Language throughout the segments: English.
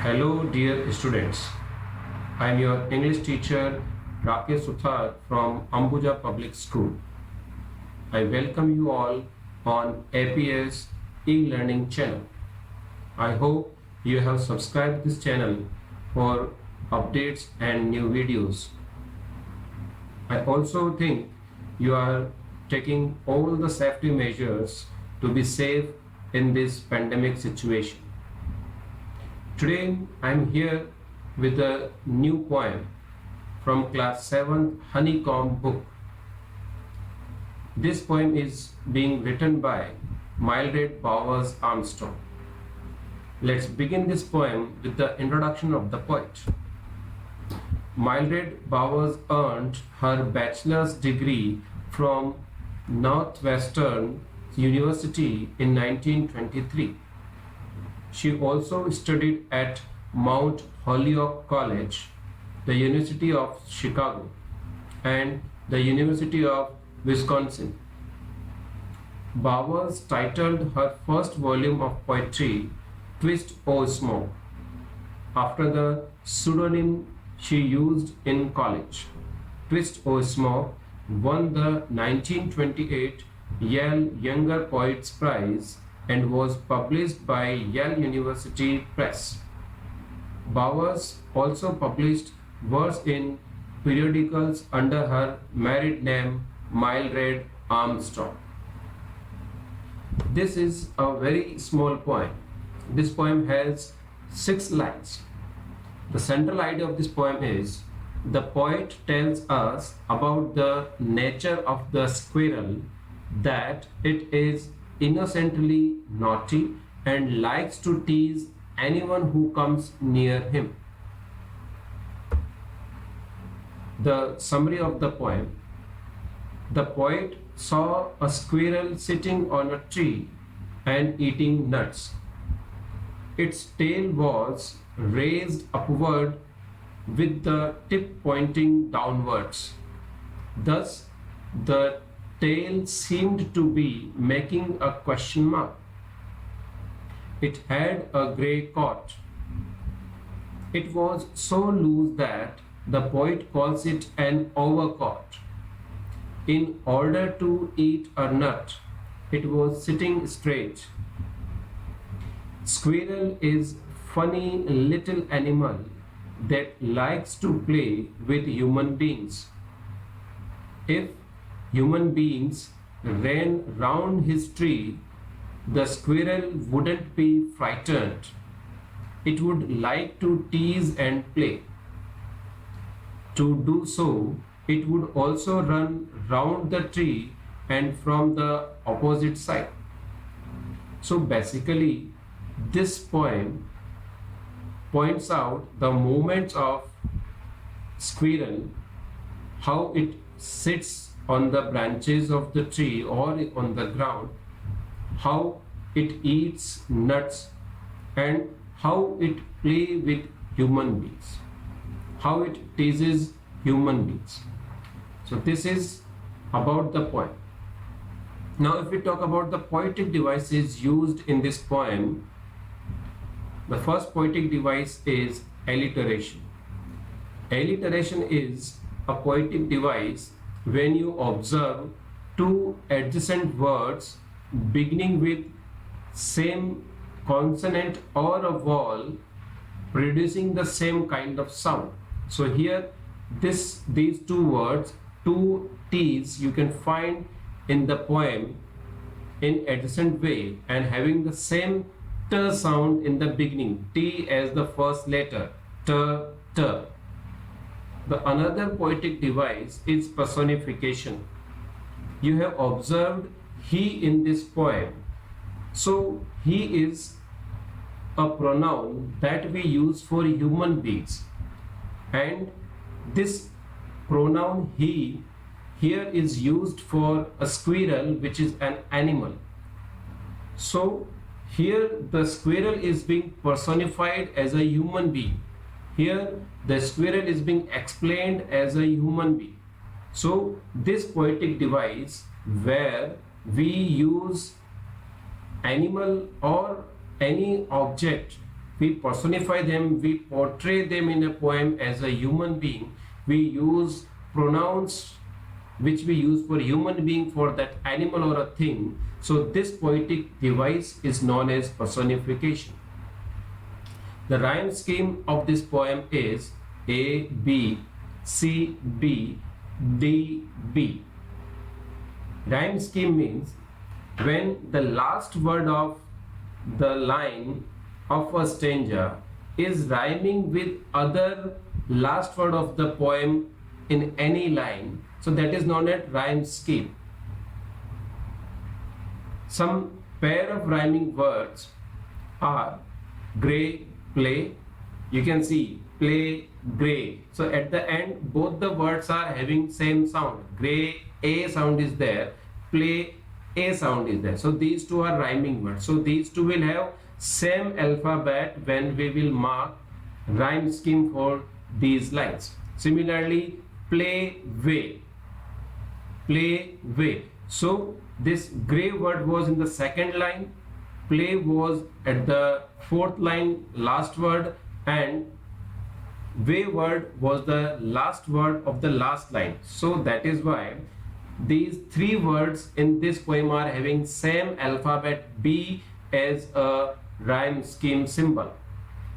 Hello, dear students. I am your English teacher Rakesh Suthar from Ambuja Public School. I welcome you all on APS e-learning channel. I hope you have subscribed this channel for updates and new videos. I also think you are taking all the safety measures to be safe in this pandemic situation. Today I am here with a new poem from class 7th Honeycomb book. This poem is being written by Mildred Bowers Armstrong. Let's begin this poem with the introduction of the poet. Mildred Bowers earned her bachelor's degree from Northwestern University in 1923. She also studied at Mount Holyoke College, the University of Chicago, and the University of Wisconsin. Bowers titled her first volume of poetry Twist O Smoke, after the pseudonym she used in college. Twist O Smoke won the 1928 Yale Younger Poets Prize and was published by Yale University Press. Bowers also published verse in periodicals under her married name Mildred Armstrong. This is a very small poem. This poem has 6 lines. The central idea of this poem is the poet tells us about the nature of the squirrel, that it is innocently naughty and likes to tease anyone who comes near him. The summary of the poem: the poet saw a squirrel sitting on a tree and eating nuts. Its tail was raised upward with the tip pointing downwards. Thus, the tail seemed to be making a question mark. It had a grey coat. It was so loose that the poet calls it an overcoat. In order to eat a nut, it was sitting straight. Squirrel is funny little animal that likes to play with human beings. If human beings ran round his tree, the squirrel wouldn't be frightened. It would like to tease and play. To do so, it would also run round the tree and from the opposite side. So basically, this poem points out the movements of squirrel, how it sits on the branches of the tree or on the ground, how it eats nuts, and how it plays with human beings, how it teases human beings. So this is about the poem. Now if we talk about the poetic devices used in this poem, the first poetic device is alliteration. Alliteration is a poetic device when you observe two adjacent words beginning with same consonant or a vowel producing the same kind of sound. So here these two words, two T's, you can find in the poem in adjacent way and having the same T sound in the beginning, T as the first letter, T, T. The another poetic device is personification. You have observed he in this poem. So he is a pronoun that we use for human beings, and this pronoun he here is used for a squirrel, which is an animal. So here the squirrel is being personified as a human being. Here the squirrel is being explained as a human being. So this poetic device where we use animal or any object we personify them, we portray them in a poem as a human being. We use pronouns which we use for human being for that animal or a thing. So this poetic device is known as personification. The rhyme scheme of this poem is A, B, C, B, D, B. Rhyme scheme means when the last word of the line of a stanza is rhyming with other last word of the poem in any line, so that is known as rhyme scheme. Some pair of rhyming words are gray, play. You can see play, gray. So at the end both the words are having same sound. Gray, A sound is there, play, A sound is there. So these two are rhyming words. So these two will have same alphabet when we will mark rhyme scheme for these lines. Similarly, play, way, play, way. So this gray word was in the second line, play was at the fourth line, last word, and way word was the last word of the last line. So that is why these three words in this poem are having same alphabet B as a rhyme scheme symbol.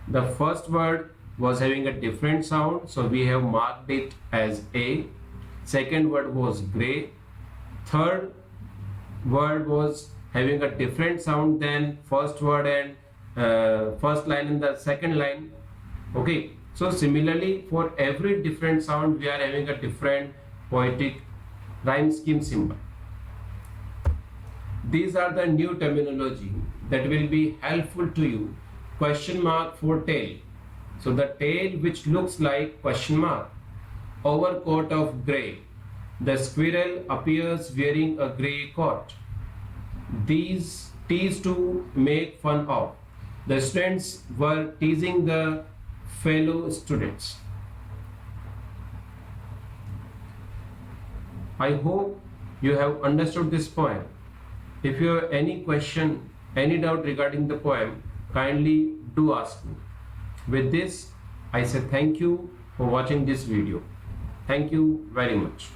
The first word was having a different sound, so we have marked it as A. Second word was gray. Third word was having a different sound than first word and first line in the second line. Okay, so similarly for every different sound we are having a different poetic rhyme scheme symbol. These are the new terminology that will be helpful to you. Question mark for tail. So the tail which looks like question mark. Overcoat of gray. The squirrel appears wearing a gray coat. These teased to make fun of. The students were teasing the fellow students. I hope you have understood this poem. If you have any question, any doubt regarding the poem, kindly do ask me. With this, I say thank you for watching this video. Thank you very much.